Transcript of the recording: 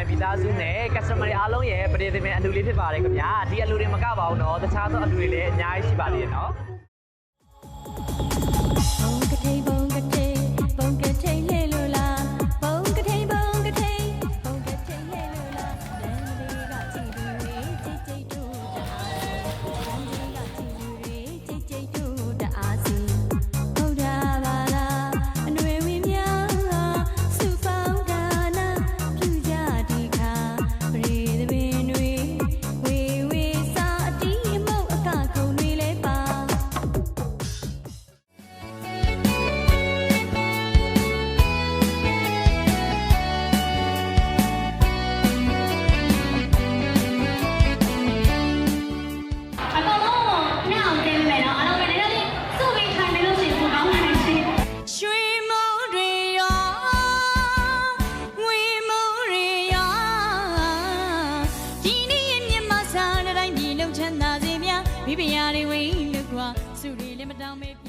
မိသားစုနဲ့ customer တွေအားလုံးရဲ့ပရိသတ်အလူလေးဖြစ်ပါတယ်ခင်ဗျာဒီအလူတွေမကပါဘူးနော်တခြားသောအလူတွေလည်းအများကြီးရှိပါသေးတယ်နော်မိဖုရားတွေဝေးလို့ကွာစုတွေလည်းမတောင်းမေး